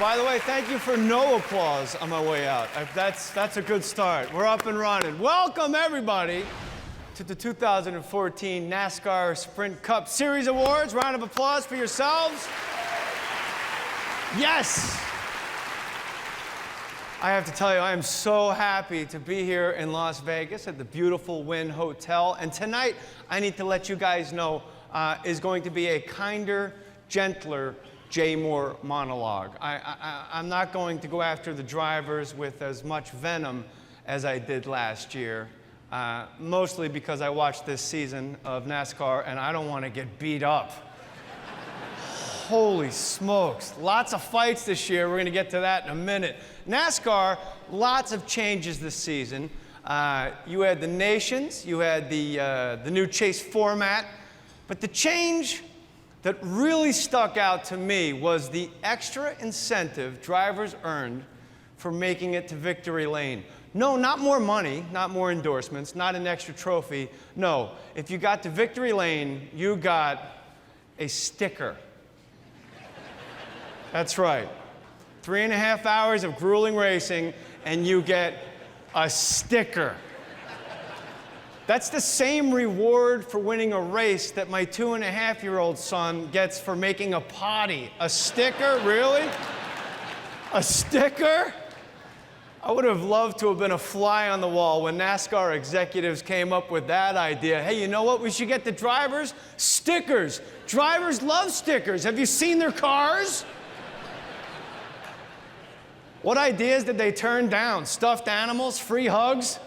By the way, thank you for no applause on my way out. That's a good start. We're up and running. Welcome, everybody, to the 2014 NASCAR Sprint Cup Series Awards. Round of applause for yourselves. Yes! I have to tell you, I am so happy to be here in Las Vegas at the beautiful Wynn Hotel. And tonight, I need to let you guys know, is going to be a kinder, gentler Mohr monologue. I'm not going to go after the drivers with as much venom as I did last year, mostly because I watched this season of NASCAR and I don't want to get beat up. Holy smokes, lots of fights this year. We're going to get to that in a minute. NASCAR, lots of changes this season. You had the nations, you had the new chase format, but the change that really stuck out to me was the extra incentive drivers earned for making it to victory lane. No, not more money, not more endorsements, not an extra trophy. No, if you got to victory lane, you got a sticker. That's right. 3.5 hours of grueling racing, and you get a sticker. That's the same reward for winning a race that my 2.5-year-old son gets for making a potty. A sticker, really? A sticker? I would have loved to have been a fly on the wall when NASCAR executives came up with that idea. Hey, you know what we should get the drivers? Stickers. Drivers love stickers. Have you seen their cars? What ideas did they turn down? Stuffed animals, free hugs?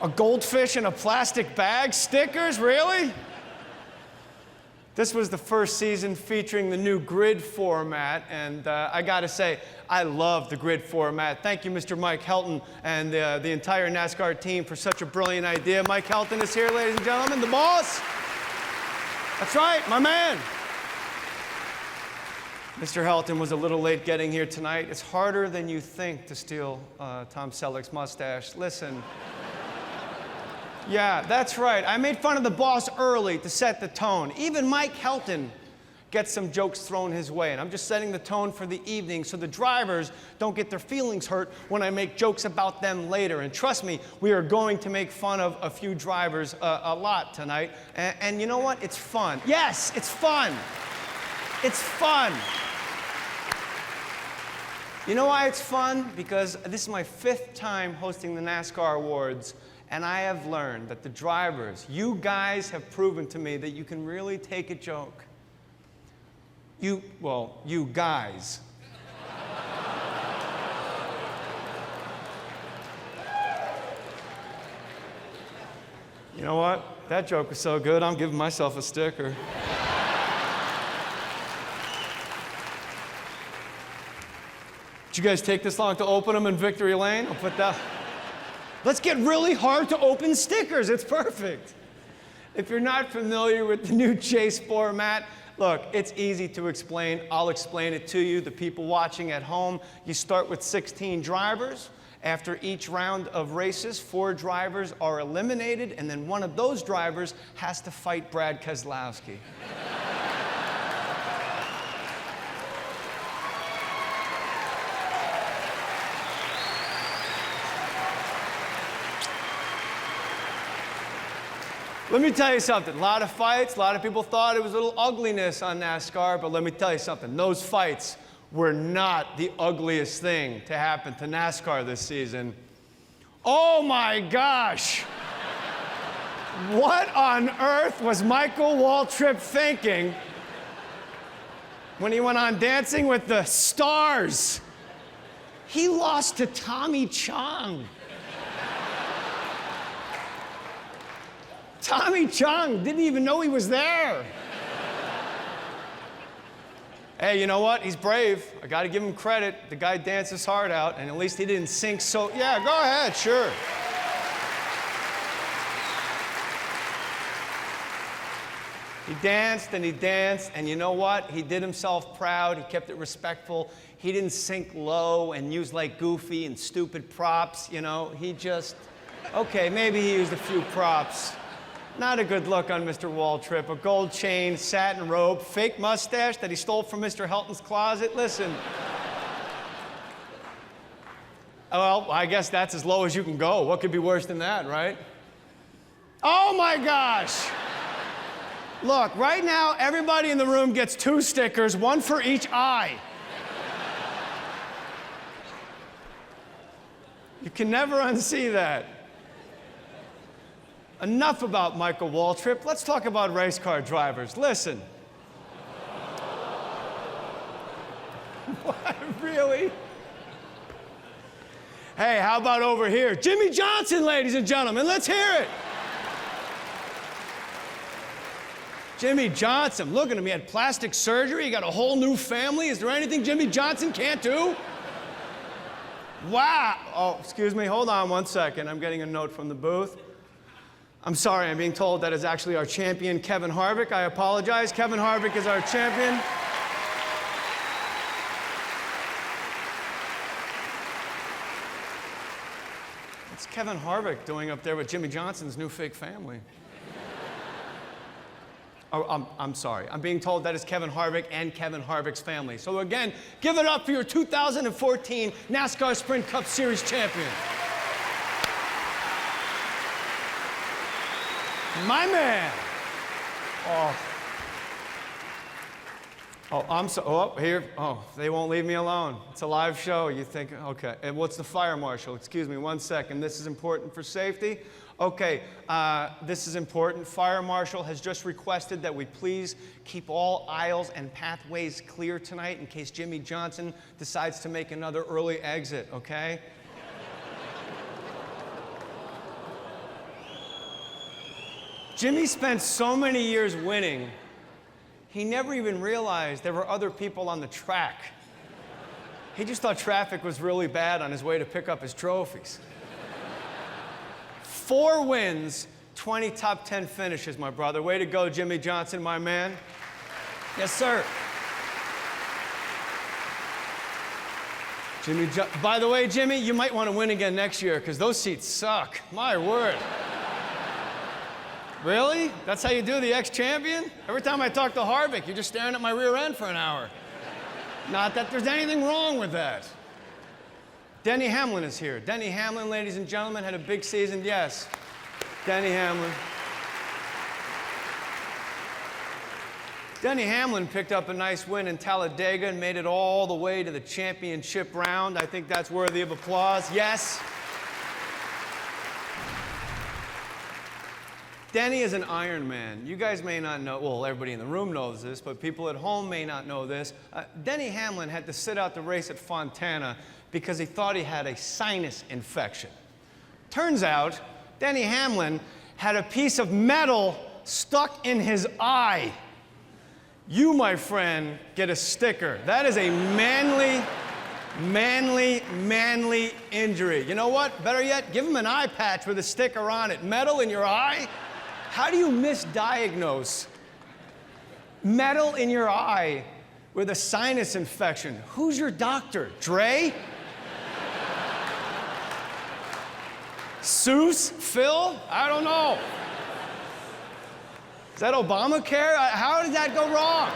A goldfish in a plastic bag? Stickers, really? This was the first season featuring the new grid format, and I gotta say, I love the grid format. Thank you, Mr. Mike Helton and the entire NASCAR team for such a brilliant idea. Mike Helton is here, ladies and gentlemen, the boss. That's right, my man. Mr. Helton was a little late getting here tonight. It's harder than you think to steal Tom Selleck's mustache. Listen. Yeah, that's right. I made fun of the boss early to set the tone. Even Mike Helton gets some jokes thrown his way, and I'm just setting the tone for the evening so the drivers don't get their feelings hurt when I make jokes about them later. And trust me, we are going to make fun of a few drivers a lot tonight. And you know what? It's fun. Yes, it's fun. It's fun. You know why it's fun? Because this is my 5th time hosting the NASCAR Awards. And I have learned that the drivers, you guys have proven to me that you can really take a joke. You guys. You know what? That joke was so good, I'm giving myself a sticker. Did you guys take this long to open them in victory lane? I'll put that. Let's get really hard to open stickers. It's perfect. If you're not familiar with the new chase format, look, it's easy to explain. I'll explain it to you, the people watching at home. You start with 16 drivers. After each round of races, 4 drivers are eliminated, and then one of those drivers has to fight Brad Keselowski. Let me tell you something, a lot of fights, a lot of people thought it was a little ugliness on NASCAR, but let me tell you something, those fights were not the ugliest thing to happen to NASCAR this season. Oh my gosh! What on earth was Michael Waltrip thinking when he went on Dancing with the Stars? He lost to Tommy Chong. Tommy Chong didn't even know he was there. Hey, you know what? He's brave. I got to give him credit. The guy danced his heart out, and at least he didn't sink so... Yeah, go ahead, sure. He danced, and you know what? He did himself proud. He kept it respectful. He didn't sink low and use, like, goofy and stupid props, you know? He just... Okay, maybe he used a few props. Not a good look on Mr. Waltrip. A gold chain, satin robe, fake mustache that he stole from Mr. Helton's closet. Listen, Well, I guess that's as low as you can go. What could be worse than that, right? Oh my gosh. Look, right now, everybody in the room gets 2 stickers, 1 for each eye. You can never unsee that. Enough about Michael Waltrip. Let's talk about race car drivers. Listen. What, really? Hey, how about over here? Jimmy Johnson, ladies and gentlemen, let's hear it. Jimmy Johnson, look at him, he had plastic surgery, he got a whole new family. Is there anything Jimmy Johnson can't do? Wow. Oh, excuse me, hold on 1 second. I'm getting a note from the booth. I'm sorry, I'm being told that is actually our champion, Kevin Harvick. I apologize. Kevin Harvick is our champion. What's Kevin Harvick doing up there with Jimmy Johnson's new fake family? Oh, I'm sorry. I'm being told that is Kevin Harvick and Kevin Harvick's family. So again, give it up for your 2014 NASCAR Sprint Cup Series champion. My man. They won't leave me alone. It's a live show. You think, okay. And what's the fire marshal? Excuse me 1 second. This is important for safety. Okay, this is important. Fire marshal has just requested that we please keep all aisles and pathways clear tonight in case Jimmy Johnson decides to make another early exit, okay? Jimmy spent so many years winning, he never even realized there were other people on the track. He just thought traffic was really bad on his way to pick up his trophies. 4 wins, 20 top 10 finishes, my brother. Way to go, Jimmy Johnson, my man. Yes, sir. By the way, Jimmy, you might want to win again next year because those seats suck. My word. Really? That's how you do the ex-champion? Every time I talk to Harvick, you're just staring at my rear end for an hour. Not that there's anything wrong with that. Denny Hamlin is here. Denny Hamlin, ladies and gentlemen, had a big season. Yes, Denny Hamlin. Denny Hamlin picked up a nice win in Talladega and made it all the way to the championship round. I think that's worthy of applause. Yes. Denny is an Iron Man. You guys may not know, well, everybody in the room knows this, but people at home may not know this. Denny Hamlin had to sit out the race at Fontana because he thought he had a sinus infection. Turns out, Denny Hamlin had a piece of metal stuck in his eye. You, my friend, get a sticker. That is a manly injury. You know what? Better yet, give him an eye patch with a sticker on it. Metal in your eye? How do you misdiagnose metal in your eye with a sinus infection? Who's your doctor? Dre? Seuss? Phil? I don't know. Is that Obamacare? How did that go wrong?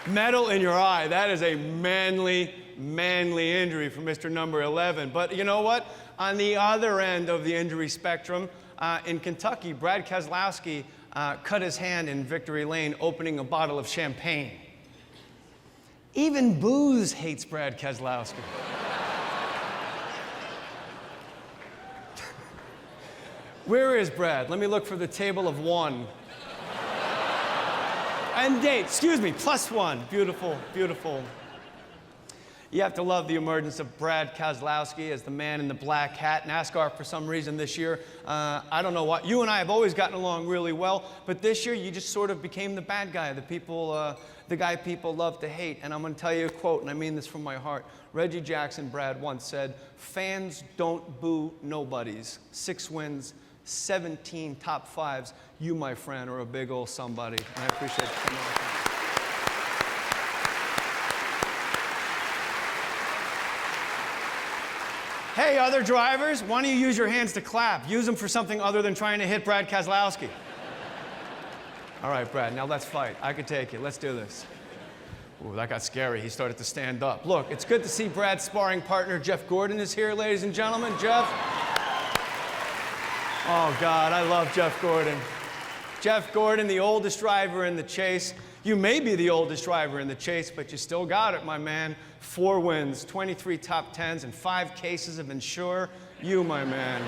Metal in your eye. That is a manly injury for Mr. Number 11. But you know what? On the other end of the injury spectrum, in Kentucky, Brad Keselowski cut his hand in victory lane opening a bottle of champagne. Even booze hates Brad Keselowski. Where is Brad? Let me look for the table of 1. And date, excuse me, +1. Beautiful, beautiful. You have to love the emergence of Brad Keselowski as the man in the black hat. NASCAR, for some reason this year, I don't know what. You and I have always gotten along really well, but this year you just sort of became the bad guy, the guy people love to hate. And I'm going to tell you a quote, and I mean this from my heart. Reggie Jackson, Brad, once said, "Fans don't boo nobodies. 6 wins, 17 top 5s. You, my friend, are a big old somebody." And I appreciate you coming on. Hey, other drivers, why don't you use your hands to clap? Use them for something other than trying to hit Brad Keselowski. All right, Brad, now let's fight. I can take it. Let's do this. Ooh, that got scary. He started to stand up. Look, it's good to see Brad's sparring partner, Jeff Gordon, is here, ladies and gentlemen. Jeff. Oh, God, I love Jeff Gordon. Jeff Gordon, the oldest driver in the chase. You may be the oldest driver in the chase, but you still got it, my man. 4 wins, 23 top 10s, and 5 cases of Ensure. You, my man.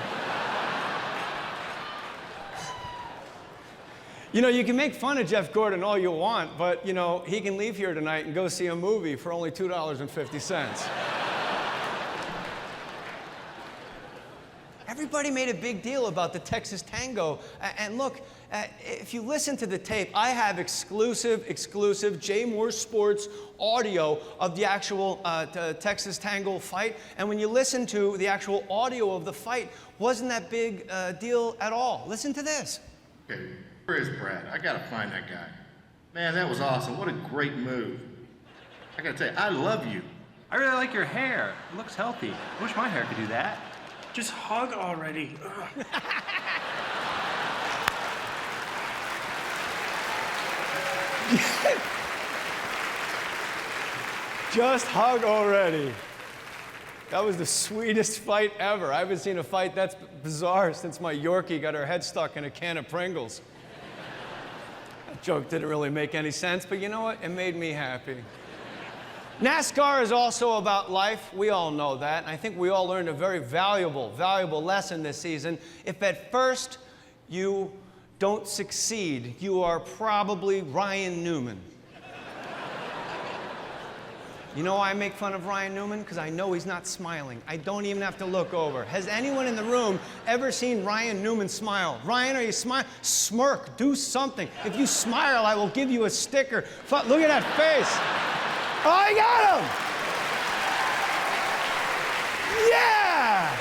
You know, you can make fun of Jeff Gordon all you want, but, you know, he can leave here tonight and go see a movie for only $2.50. Everybody made a big deal about the Texas Tango. And look, if you listen to the tape, I have exclusive J. Mohr Sports audio of the actual Texas Tango fight. And when you listen to the actual audio of the fight, wasn't that big deal at all. Listen to this. Okay. Where is Brad? I gotta find that guy. Man, that was awesome. What a great move. I gotta tell you, I love you. I really like your hair. It looks healthy. I wish my hair could do that. Just hug already. Just hug already. That was the sweetest fight ever. I haven't seen a fight that's bizarre since my Yorkie got her head stuck in a can of Pringles. That joke didn't really make any sense, but you know what? It made me happy. NASCAR is also about life. We all know that. And I think we all learned a very valuable lesson this season. If at first you don't succeed, you are probably Ryan Newman. You know why I make fun of Ryan Newman? Because I know he's not smiling. I don't even have to look over. Has anyone in the room ever seen Ryan Newman smile? Ryan, are you smiling? Smirk, do something. If you smile, I will give you a sticker. Look at that face. Oh, I got him! Yeah!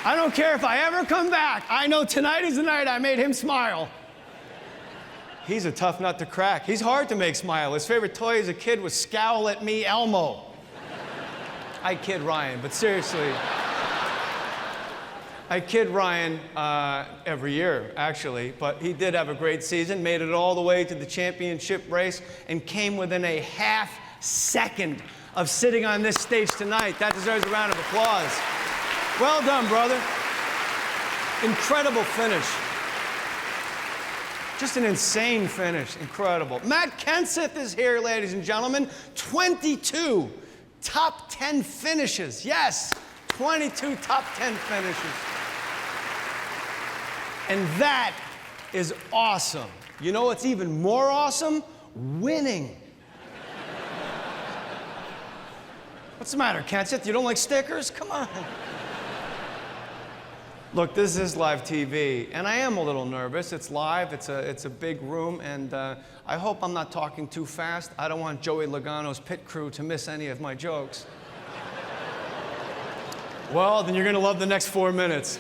I don't care if I ever come back. I know tonight is the night I made him smile. He's a tough nut to crack. He's hard to make smile. His favorite toy as a kid was Scowl at Me, Elmo. I kid Ryan, but seriously. I kid Ryan every year, actually, but he did have a great season, made it all the way to the championship race, and came within a half second of sitting on this stage tonight. That deserves a round of applause. Well done, brother. Incredible finish. Just an insane finish. Incredible. Matt Kenseth is here, ladies and gentlemen. 22 top 10 finishes. Yes, 22 top 10 finishes. And that is awesome. You know what's even more awesome? Winning. What's the matter, Kenseth? You don't like stickers? Come on. Look, this is live TV, and I am a little nervous. It's live, it's a big room, and I hope I'm not talking too fast. I don't want Joey Logano's pit crew to miss any of my jokes. Well, then you're gonna love the next 4 minutes.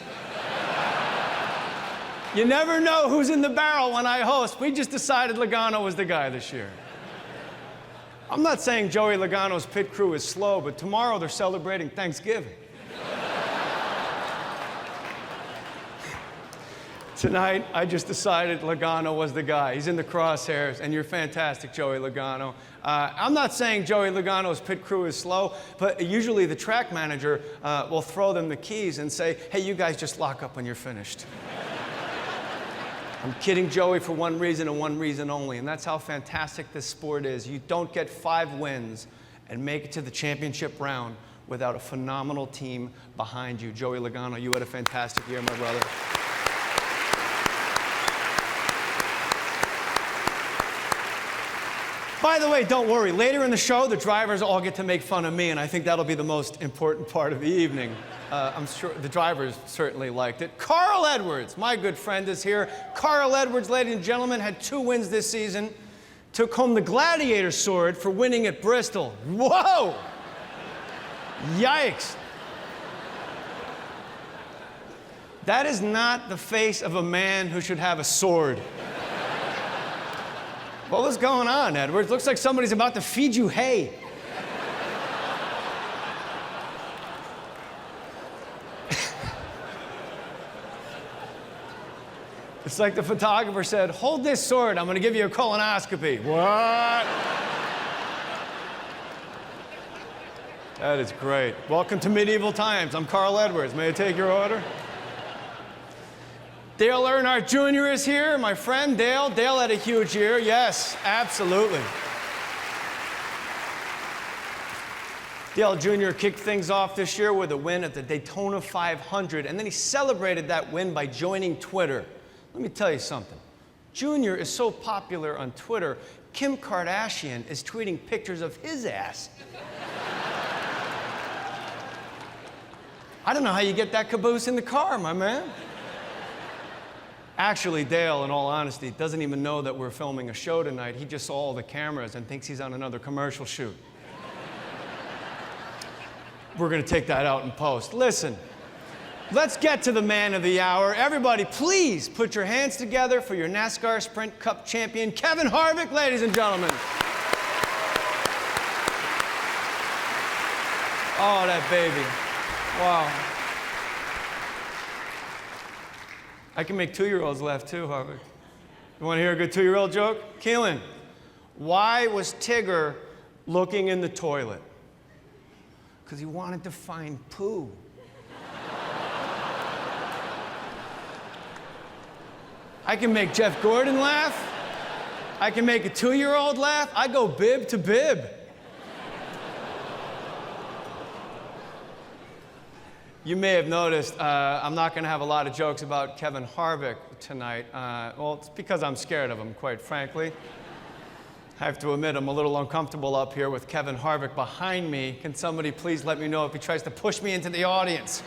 You never know who's in the barrel when I host. We just decided Logano was the guy this year. I'm not saying Joey Logano's pit crew is slow, but tomorrow they're celebrating Thanksgiving. Tonight, I just decided Logano was the guy. He's in the crosshairs, and you're fantastic, Joey Logano. I'm not saying Joey Logano's pit crew is slow, but usually the track manager will throw them the keys and say, hey, you guys just lock up when you're finished. I'm kidding Joey for one reason and one reason only, and that's how fantastic this sport is. You don't get 5 wins and make it to the championship round without a phenomenal team behind you. Joey Logano, you had a fantastic year, my brother. By the way, don't worry. Later in the show, the drivers all get to make fun of me, and I think that'll be the most important part of the evening. I'm sure the drivers certainly liked it. Carl Edwards, my good friend, is here. Carl Edwards, ladies and gentlemen, had 2 wins this season. Took home the Gladiator Sword for winning at Bristol. Whoa! Yikes. That is not the face of a man who should have a sword. What was going on, Edwards? Looks like somebody's about to feed you hay. It's like the photographer said, hold this sword, I'm gonna give you a colonoscopy. What? That is great. Welcome to medieval times. I'm Carl Edwards. May I take your order? Dale Earnhardt Jr. is here, my friend Dale. Dale had a huge year. Yes, absolutely. Dale Jr. kicked things off this year with a win at the Daytona 500, and then he celebrated that win by joining Twitter. Let me tell you something. Jr. is so popular on Twitter, Kim Kardashian is tweeting pictures of his ass. I don't know how you get that caboose in the car, my man. Actually, Dale, in all honesty, doesn't even know that we're filming a show tonight. He just saw all the cameras and thinks he's on another commercial shoot. We're gonna take that out in post. Listen, let's get to the man of the hour. Everybody, please put your hands together for your NASCAR Sprint Cup champion, Kevin Harvick, ladies and gentlemen. Oh, that baby. Wow. I can make 2-year-olds laugh too, Harvick. You want to hear a good 2-year-old joke? Keelan, why was Tigger looking in the toilet? Because he wanted to find poo. I can make Jeff Gordon laugh. I can make a 2-year-old laugh. I go bib to bib. You may have noticed I'm not going to have a lot of jokes about Kevin Harvick tonight. Well, it's because I'm scared of him, quite frankly. I have to admit I'm a little uncomfortable up here with Kevin Harvick behind me. Can somebody please let me know if he tries to push me into the audience?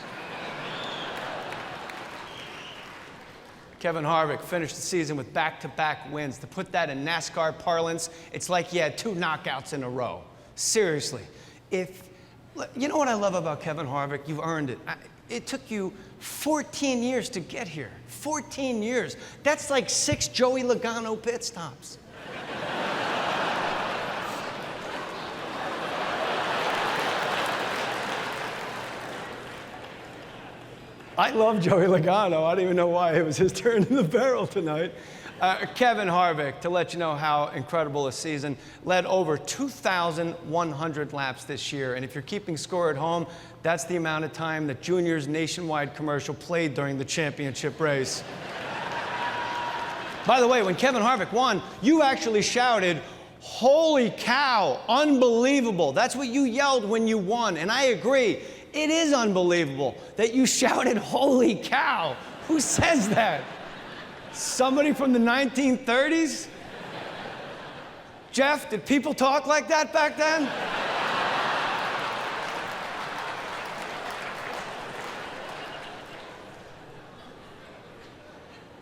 Kevin Harvick finished the season with back-to-back wins. To put that in NASCAR parlance, it's like he had 2 knockouts in a row. Seriously. You know what I love about Kevin Harvick? You've earned it. It took you 14 years to get here. 14 years. That's like 6 Joey Logano pit stops. I love Joey Logano. I don't even know why it was his turn in the barrel tonight. Kevin Harvick, to let you know how incredible a season, led over 2,100 laps this year. And if you're keeping score at home, that's the amount of time that Junior's nationwide commercial played during the championship race. By the way, when Kevin Harvick won, you actually shouted, "Holy cow, unbelievable." That's what you yelled when you won. And I agree, it is unbelievable that you shouted, "Holy cow." Who says that? Somebody from the 1930s? Jeff, did people talk like that back then?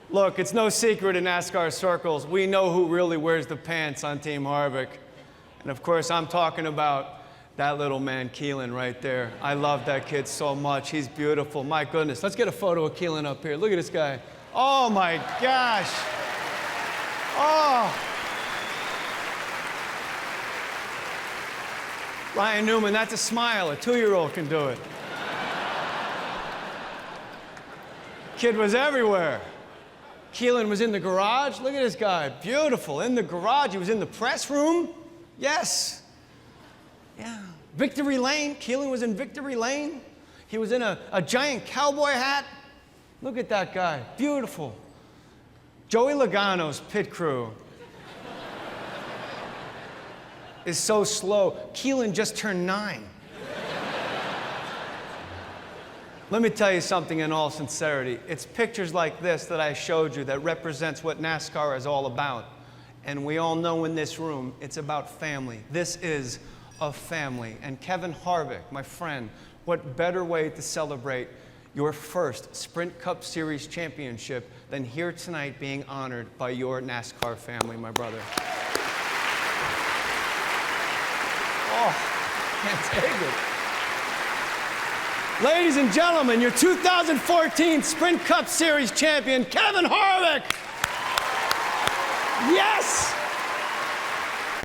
Look, it's no secret in NASCAR circles. We know who really wears the pants on Team Harvick. And of course, I'm talking about that little man, Keelan, right there. I love that kid so much. He's beautiful. My goodness. Let's get a photo of Keelan up here. Look at this guy. Oh my gosh. Oh. Ryan Newman, that's a smile. A 2-year-old can do it. Kid was everywhere. Keelan was in the garage. Look at this guy. Beautiful. In the garage. He was in the press room. Yes. Yeah. Victory Lane. Keelan was in Victory Lane. He was in a giant cowboy hat. Look at that guy. Beautiful. Joey Logano's pit crew is so slow. Keelan just turned 9. Let me tell you something in all sincerity. It's pictures like this that I showed you that represents what NASCAR is all about. And we all know in this room, it's about family. This is a family. And Kevin Harvick, my friend, what better way to celebrate your first Sprint Cup Series championship than here tonight being honored by your NASCAR family, my brother. Oh, can't take it. Ladies and gentlemen, your 2014 Sprint Cup Series champion, Kevin Harvick. Yes!